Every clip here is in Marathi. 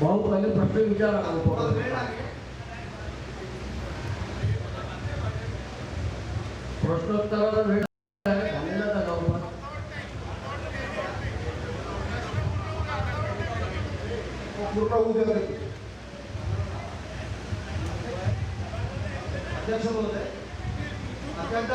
भाऊ पहिले प्रश्न विचारा. प्रश्नोत्तराला वेळ झालेला का जाऊ पूर्ण होऊ द्या. अध्यक्ष महोदय, अत्यंत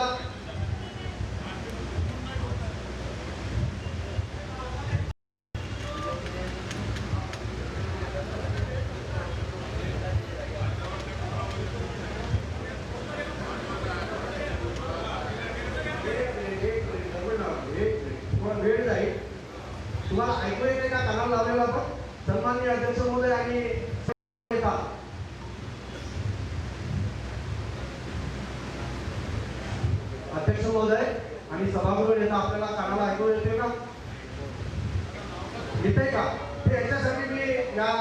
वेळ जाईल. तुम्हाला ऐकू येते का कानाला लावलेला आपण? सन्माननीय अध्यक्ष महोदय आणि अध्यक्ष महोदय आणि सभागृह नेता आपल्याला कानाला ऐकू येते का? येते का? ते याच्यासाठी मी या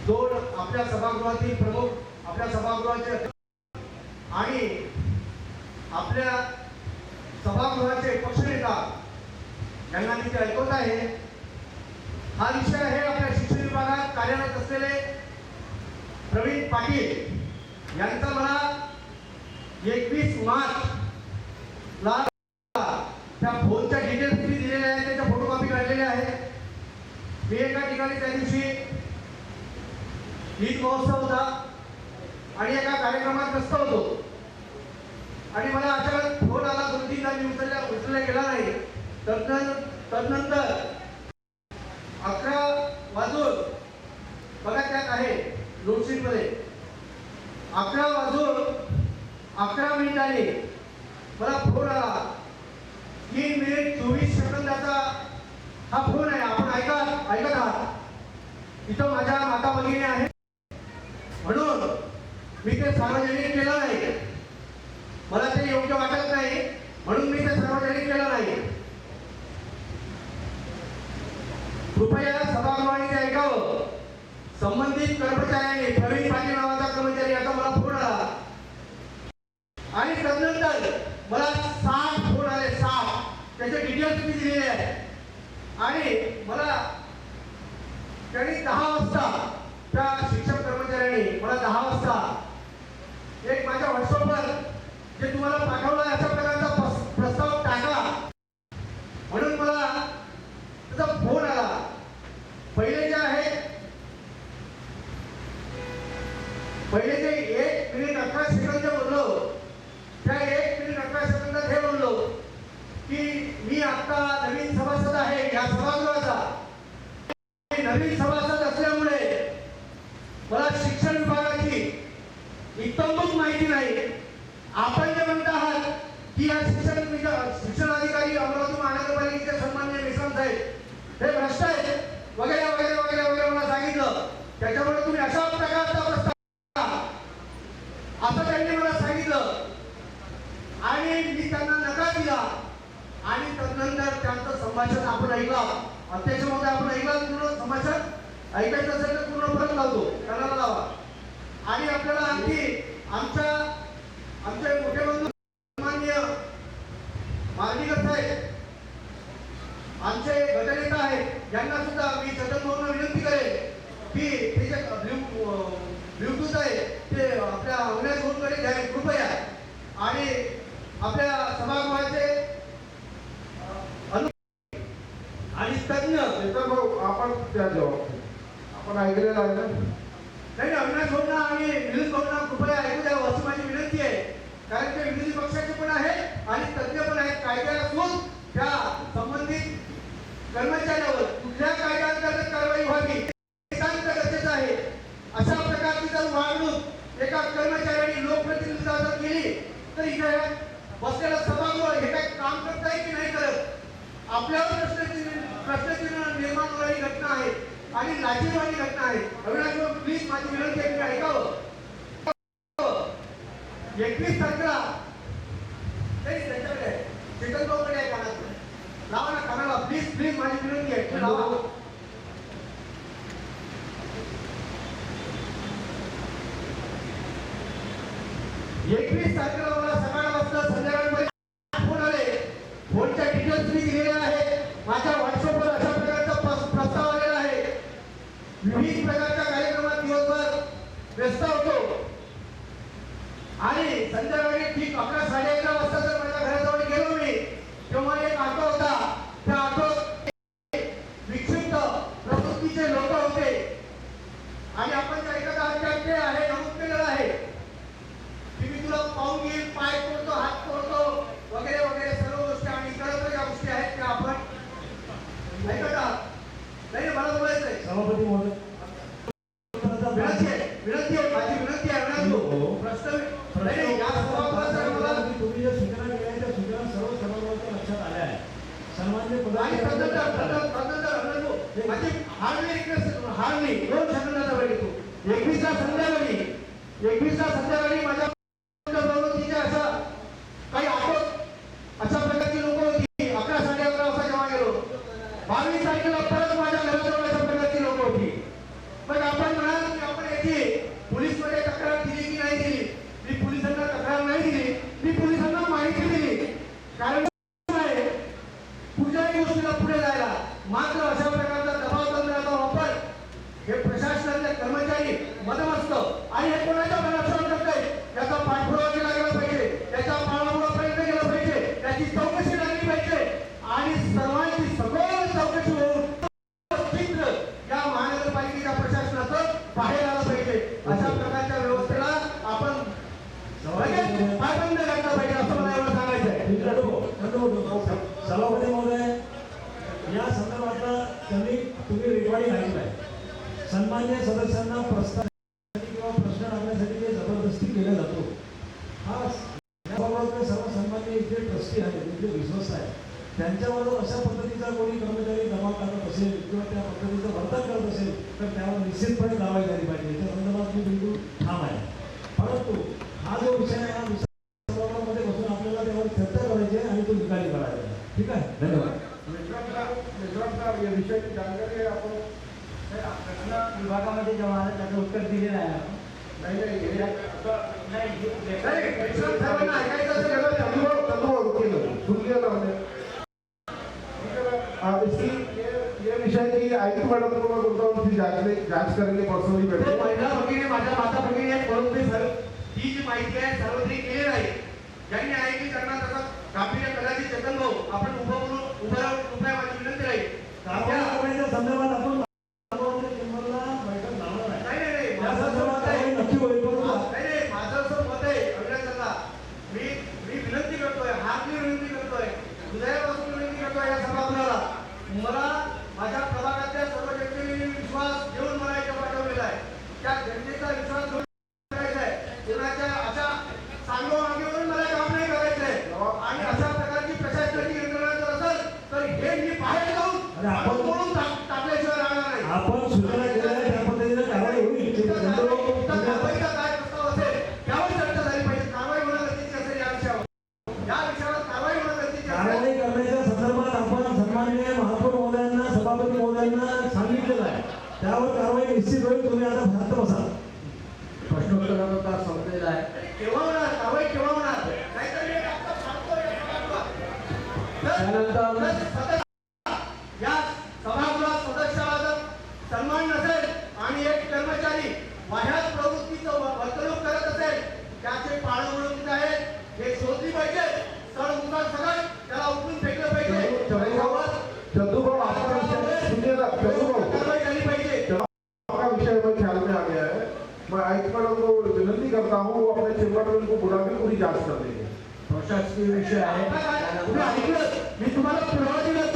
दोन आपल्या सभागृहातील प्रमुख, आपल्या सभागृहाचे आणि आपल्या सभागृहाचे पक्षनेता यांना मी ते ऐकवत आहे. हा विषय आहे आपल्या शिक्षण विभागात कार्यरत असलेले प्रवीण पाटील यांचा मला 21 मार्चला त्या फोनच्या डिटेल्स मी दिलेल्या आहेत, त्याच्या फोटोकॉपी काढलेल्या आहेत. मी एका ठिकाणी त्या दिवशी ईद महोत्सव होता आणि एका कार्यक्रमात व्यस्त होतो आणि मला अचानक फोन आला. 2-3दा मी उचलला गेला नाही. तदनंतर 11 वाजून बघा त्यात आहे लोडशीट मध्ये 11 वाजून 11 मिनिटांनी मला फोन आला. 3 मिनिट 24 सेकंदाचा हा फोन आहे. आपण ऐकत आहात. इथं माझ्या माता भगिनी आहेत म्हणून मी ते सार्वजनिक केलं नाही. मला ते योग्य वाटत नाही म्हणून मी ते सार्वजनिक केलं नाही. कृपया सभागृहाने ते ऐकावं. संबंधित कर्मचाऱ्यांनी, प्रवीण पाटील नावाचा कर्मचारी, याचा मला फोन आला आणि तदनंतर मला 60 फोन आले. 60 त्याचे डिटेल्स मी दिलेले आहेत आणि मला त्यांनी 10 वाजता त्या शिक्षक कर्मचाऱ्यांनी मला 10 वाजता एक माझ्या व्हॉट्सअपवर जे तुम्हाला पाठवलं अशा प्रकारचा प्रस्ताव टाका म्हणून मला त्याचा फोन आला. पहिले जे आहे, पहिले जे 1 मिनिट 18 सेकंद बोललो, त्या 1 मिनिट 18 सेकंदात हे बोललो की मी आता नवीन सभासद आहे या सभागृहाचा. नवीन सभासद असल्यामुळे मला शिक्षण विभागाची इत्तमभूत माहिती नाही. आपण जे म्हणत आहात की या शिक्षण अधिकारी अमरावती महानगरपालिकेचे सन्माननीय विश्राम साहेब हे भ्रष्ट आहेत वगैरे वगैरे वगैरे वगैरे मला सांगितलं. त्याच्यामुळे तुम्ही अशा प्रकारचा प्रस्ताव असं त्यांनी मला सांगितलं आणि मी त्यांना नकार दिला आणि तदनंतर त्यांचं संभाषण आपण ऐकलं. अध्यक्ष महोदय, आपण ऐकलं पूर्ण संभाषण? ऐकायचं असेल तर पूर्ण परत लावतो, कानाला लावा. आणि आपल्याला आणखी आमचे मोठे बंधू माननीय मार्गीकर साहेब, आमचे गटनेता आहेत, यांना सुद्धा मी चंदन भाऊंना विनंती करेन की ते जे ब्लूटूथ आहे ते आपल्या अविनाश भाऊंकडे द्या कृपया. आणि आपल्या सभागृहाचे आणि तज्ञ भाऊ आपण त्या जबाब आपण ऐकलेलं आहे ना? नाही, अविनाश भाऊंना आणि निलेश भाऊंना कृपया ऐकू द्यावं अशी माझी विनंती आहे. कारण ते विरोधी पक्षाचे पण आहेत आणि तज्ञ पण आहेत. कायद्यातून त्या संबंधित कर्मचाऱ्यावर कुठल्या कायद्याअंतर्गत कारवाई व्हावी हे सांगणं गरजेचं आहे. अशा प्रकारची जर वागणूक एका कर्मचाऱ्याने लोकप्रतिनिधीला जर केली तर इथे बसलेला सभागृह हे काही काम करत आहे की नाही करत, आपल्यावर प्रश्नचिन्ह निर्माण होणारी घटना आहे आणि लाजीरवाणी घटना आहे. अविनाश भाऊ, प्लीज माझी विनंती आहे, तुम्ही ऐकावं. 21 तारखेला त्यांच्याकडे चेतन भाऊकडे आहे, कानात लावा ना, कानाला प्लीज प्लीज माझी विनंती आहे, लावा. 21 तारखेला मला सकाळ वाजता संध्याकाळपर्यंत फोन आले. फोनच्या डिटेल्स मी दिलेल्या आहेत. माझ्या व्हॉट्सअपवर अशा प्रकारचा प्रस्ताव आलेला आहे विविध प्रकारच्या कार्यक्रमात दिवसभर व्यस्त होतो आणि संध्याकाळी ठीक 11-11:30 वाजता जर माझ्या घराजवळ गेलो मी तेव्हा एक ऑटो होता. त्या ऑटो विक्षिप्त प्रवृत्तीचे लोक होते आणि आपण त्या एखादा अध्यात्म आहे नमूद केलेलं आहे की मी तुला पाहून घेईल, पाय तोडतो, हात तोडतो वगैरे वगैरे सर्व गोष्टी आणि इतर ज्या गोष्टी आहेत त्या आपण ऐकत आहात. नाही मला बोलायचंय सभापती महोदय विनंती आहे माझी विनंती आहे प्रश्न नाही या सभागृहाचा मला तुम्ही ज्या सूचना केल्या त्या सूचना सर्व सभागृहाच्या लक्षात आल्या आहेत. सन्माननीय आणि माझी हार्डली रिक्वेस्ट हार्डली 2 सेकंदाचा वेळ घेतो. 21ला संध्याकाळी माझ्या प्रवृत्तीच्या अशा काही ऑटो अशा प्रकारची लोक होती. 11-11:30 वाजता जेव्हा गेलो 22 तारखेला परत माझ्या घराजवळ अशा प्रकारची लोक होती. मग आपण म्हणाल की आपण याची पोलीसमध्ये तक्रार दिली की नाही दिली. मी पोलिसांना तक्रार नाही दिली, मी पोलिसांना माहिती दिली. कारण कुठल्याही गोष्टीला पुढे जायला मात्र अशा प्रकारचा दबाव तंत्राचा वापर हे प्रशासनातले कर्मचारी मदमस्त आणि हे कोणाच्या भरोशावर करताय याचा पाठपुरावा केला गेला पाहिजे, त्याचा पाठपुरावा प्रयत्न केला पाहिजे, त्याची चौकशी लागली पाहिजे आणि सर्वांची सखोल चौकशी होऊन चित्र या महानगरपालिकेच्या प्रशासनाचं बाहेर आलं पाहिजे. अशा प्रकारच्या व्यवस्थेला आपण लगेच पायबंद घातला पाहिजे असं मला एवढं सांगायचं आहे. सभापती महोदय या संदर्भातला तुम्ही रेकॉर्डिंग ऐकलं आहे. सन्मान्य सदस्यांना प्रस्ताव किंवा प्रश्न टाकण्यासाठी जे जबरदस्ती केला जातो हा याबाबत सर्व सन्मान्य इथले ट्रस्टी आहेत, इथले विश्वस्त आहेत, त्यांच्यावर अशा पद्धतीचा कोणी कर्मचारी दबाव टाकत असेल किंवा त्या पद्धतीचं वर्तन करत असेल तर त्यावर निश्चितपणे कारवाई झाली पाहिजे. याच्या संदर्भात मी बिलकुल ठाम आहे. परंतु हा जो विषय आहे हा सभागृहामध्ये बसून आपल्याला त्यावर चर्चा करायची आहे आणि तो निकाली करायचा आहे. ठीक आहे, धन्यवाद. या विषयाची जानकारी आपण प्रश्न विभागामध्ये जेव्हा आला त्याचं उत्तर दिलेलं आहे आपण. नाही नाही सर्वांना ऐकायचं असेल इसकी ये विषय की आयुक्त मैडम को मैं बोलता हूँ जांच करेंगे पर्सनली बैठे. महिला भगिनी माझ्या माता भगिनी आहेत परंतु ही जी माहिती आहे सार्वजनिक केली नाही. ज्यांनी ऐकली त्यांना त्याचा गाफील कदाचित चेतन भाऊ आपण उभं राहून कृपया माझी विनंती राहील. कारवाई करण्याच्या संदर्भात आपण बैठक लावणार आहे. नाही नाही या माझं असं संदर्भात मत आहे कारवाई नक्की होईल. परंतु नाही माझं असं मत आहे अभिनंदनला मी विनंती करतोय, हार्दली विनंती करतोय, हृदयापासून विनंती करतोय या सभागृहाला. मला माझ्या प्रभागातल्या सर्व जनतेने विश्वास देऊन मला इथे पाठवलेला आहे. त्या जनतेचा विश्वास करायचा आहे. कोणाच्या अशा सांगो मागेवरून मला काम नाही करायचं आहे आणि अशा प्रकारची प्रशासनाची यंत्रणा जर असेल तर हे मी बाहेर जाऊन आपण बोलून टाकल्याशिवाय राहणार नाही. आपण सूचना केल्या आहेत त्या पद्धतीने कारवाई होईल. कारवाईचा काय प्रस्ताव असेल त्यावर चर्चा झाली पाहिजे. कारवाई होणं गरजेची असेल या विषयावर कारवाई होणं गरजेची असेल. कारवाई करण्याच्या संदर्भात आपण सन्माननीय महापौर महोदयांना सभापती महोदयांना सांगितलेलं आहे. त्यावर कारवाई निश्चित होईल. तुम्ही आता शांत बसा. प्रश्नोत्तराचा तास संपलेला आहे. केव्हा होणार कारवाई केव्हा होणार नाहीतर मी आता सांगतो या त्यानंतर या सभागृहात सदस्याला जर सन्मान नसेल आणि एक कर्मचारी वाह्यात प्रवृत्तीचं वर्तणूक करत असेल त्याचे पाळंमुळं आहेत हे शोधली पाहिजे. सर मुद्दा सगळं त्याला उठून फेकलं पाहिजे. चंदूभाऊ आपका सुनिएगा, चंदूभाऊ कारवाई झाली पाहिजे. आपका विषय में ख्याल में आ गया है. मैं आयुक्त मैडम को विनंती करता हूँ वो अपने चेम्बर में उनको बुला के पूरी जांच कर देंगे. प्रशासकीय विषय आहे. तुम्ही ऐकलं मी तुम्हाला पुरावा दिलाच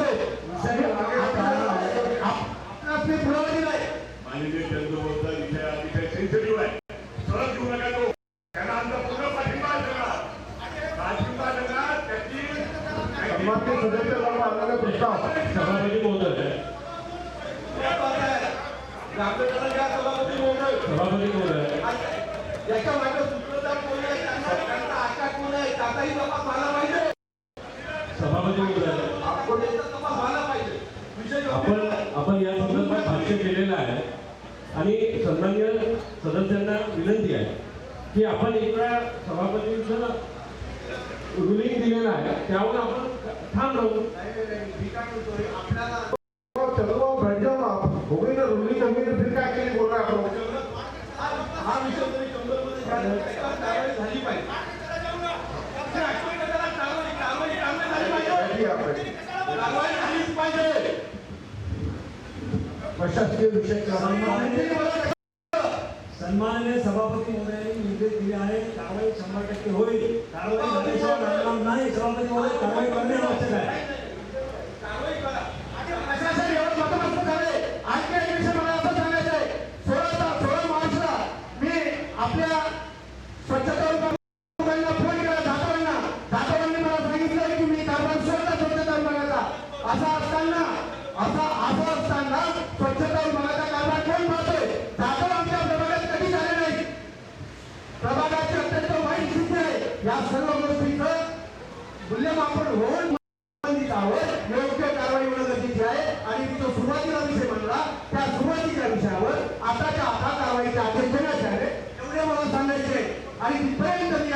आपणास मी पुरावा दिलाय. माननीय चंद्रभाऊचा विषय अतिशय सेन्सिटिव्ह आहे. सहज घेऊ नका तो. त्यांना आमचा पूर्ण पाठिंबा देणार. त्याची सन्माननीय सदस्य माननीय प्रस्ताव सभापती महोदय सभापती महोदय याच्या मागे सूत्रधार कोण आहे त्यांचा आकार कोण आहे त्याचाही तपास व्हायला पाहिजे. सभापती महोदय आपण याचा तपास व्हायला पाहिजे. विषय आपण या संदर्भात भाष्य केलेलं आहे आणि सन्माननीय सदस्यांना विनंती आहे की आपण एकदा सभापतींचं रुलिंग दिलेलं आहे त्यावर आपण ठाम राहू. मी काय म्हणतोय आपल्याला चलो बैठ जाओ आप. हो गई ना रूलिंग हो गई तो फिर क्या हा विषय तरी कंपनीमध्ये कारवाई झाली पाहिजे. कारवाई झालीच पाहिजे. प्रशासकीय विषय सन्माननीय सभापती महोदयांनी निर्देश दिले आहे. कारवाई 100% होईल. कारवाई झाल्याशिवाय राहणार नाही. सभापती महोदय कारवाई करणे आवश्यक आहे. प्रशासन एवढं मतमस्त झाले. आणखी एक विषय मला असं सांगायचं आहे. 16 मार्चला मी आपल्या स्वच्छता विभागाला फोन केला. जाधवांनी मला सांगितलं की मी कारभार सोडला स्वच्छता विभागाचा. असं असताना स्वच्छता विभागाचा कारभार कोण पाहतोय? जाधव आमच्या प्रभागात कधी झाले नाही. प्रभागाची अत्यंत वाईट स्थिती आहे. या सर्व गोष्टीचं मूल्यमापन होऊन योग्य कारवाई होणं गरजेची आहे. आणि जो सुरुवातीला विषय म्हणला त्या सुरुवातीच्या विषयावर आताच्या आता कारवाईचे आदेश देण्यात आले एवढे मला सांगायचे. आणि तिथपर्यंत मी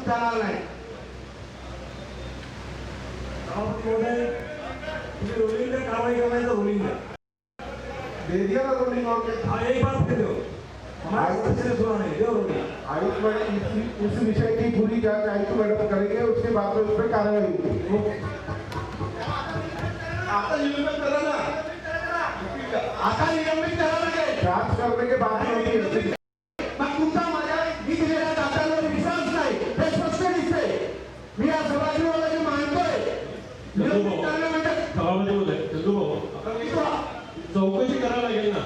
जाणार नाही. सभापती महोदय तुम्ही रोलिंग कारवाई करण्याचं रोलिंग दे दिया ना रोलिंग और के हाँ एक बार फिर दो हमारे सिलसिले सुना नहीं दो रोलिंग आयुक्त मैडम इस विषय की पूरी जांच आयुक्त मैडम करेंगे. उसके बाद में उस पर कार्रवाई होगी. आता निलंबित करा ना. आता निलंबित करा लागेल. जांच करने के बाद में होगी. मग तुमचा माझ्या मी दिलेल्या दाखल्यावर विश्वास नाही हे स्पष्ट दिसते. मी या सभागृहाला जे मानतोय निलंबित करणे म्हणजे सभापती महोदय चंदू भाऊ चौकशी करावी लागेल ना.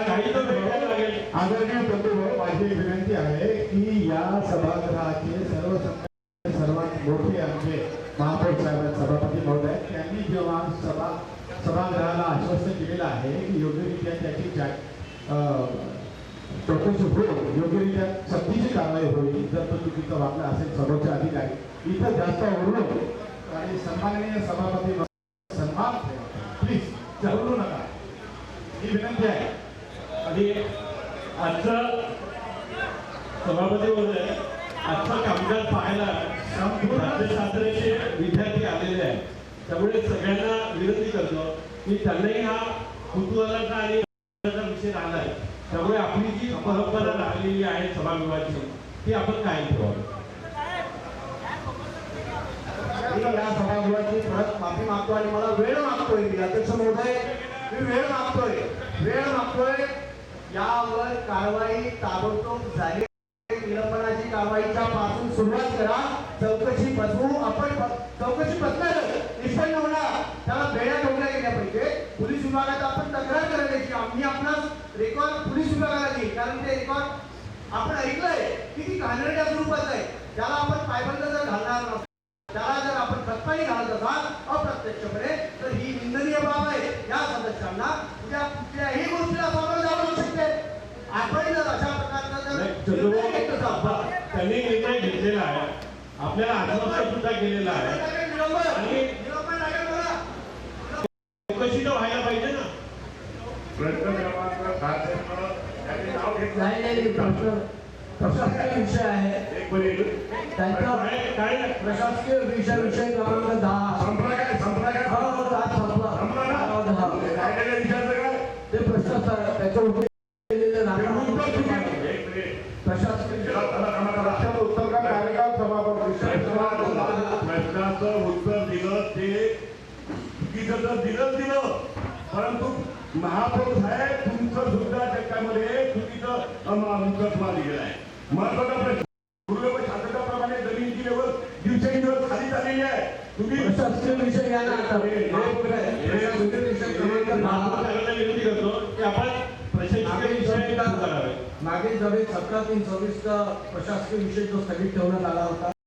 काही तर भेटायला लागेल. आदरणीय बंधूभाऊ, माझी विनंती आहे की या सभागृहाचे सर्वात मोठे आमचे महापौर साहेब सभापती महोदय त्यांनी जेव्हा सभागृहाला आश्वस्त केलेलं आहे की योग्यरित्या त्याची चौकशी होईल, योग्यरित्या सक्तीची कारवाई होईल. जर तो चुकीचा वागला असेल समोरचे अधिकारी इथं जास्त ओरडून आणि सन्माननीय सभापती सन्मान प्लीज जळवू नका ही विनंती आहे. आणि आजचं सभापती महोदय आजचं कामकाज पाहायला राज्यशास्त्राचे विद्यार्थी आलेले आहेत. त्यामुळे सगळ्यांना विनंती करतो की त्यांनाही हा कुतूहलाचा आणि विषय राहिला आहे. त्यामुळे आपली जी परंपरा राहिलेली आहे सभागृहाची ती आपण कायम ठेवावी. मी या सभागृहाची परत माफी मागतो आणि मला वेळ मागतोय. मी अध्यक्ष महोदय मी वेळ मागतोय. यावर कारवाई ताबडतोब झाली. निलंबनाची कारवाईच्या पासून सुरुवात करा. चौकशी बसवू आपण. चौकशी बसणार निष्पन्न होणार. त्याला बेड्या ठोकल्या गेल्या पाहिजे. पोलीस विभागात आपण तक्रार करायची. आम्ही आपणास रेकॉर्ड पोलीस विभागाला देईल. कारण ते रेकॉर्ड आपण ऐकलंय की ती घाणेरड्या स्वरूपात आहे. त्याला आपण पायबंद जर घालणार नसतो, त्याला जर आपण खतपाणी घालत असाल अप्रत्यक्षपणे तर ही निंदनीय बाब आहे. या सदस्यांना उद्या कुठल्याही गोष्टीला सामोरं जावं लागू शकते. आपण जर अशा प्रकारचा त्यांनी निर्णय घेतलेला आहे. आपल्याला आत्महत्या सुद्धा केलेला आहे. आणि चौकशी तर व्हायला पाहिजे ना. प्रश्न क्रमांक 7 नाव घेतलं. प्रशासकीय विषय आहे. एक मिनिट त्यांचा काय प्रशासकीय विषय क्रमांक 10 संपला काय हो 10 संपला. संपला ना. काय विचारलं काय ते प्रश्न त्याच्या उत्तर केलेले नाही. एक मिनिट प्रशासकीय प्रश्नाचं उत्तर का कार्यकाळ सभापती प्रश्नाचं उत्तर दिलं ते चुकीचं तर दिलं परंतु महापौर साहेब तुमचं सुद्धा त्याच्यामध्ये चुकीचं उत्तर तुम्हाला दिलेलं आहे. महत्वाचा प्रश्न पूर्व शासकाप्रमाणे जमिनीची लेवल दिवसेंदिवस खाली चाललेली आहे. तुम्ही प्रशासकीय विषय घ्या ना आता. विनंती करतो की आपण प्रशासकीय विषय करावे. मागील सभेत 17/3/24 प्रशासकीय विषय जो स्थगित ठेवण्यात आला होता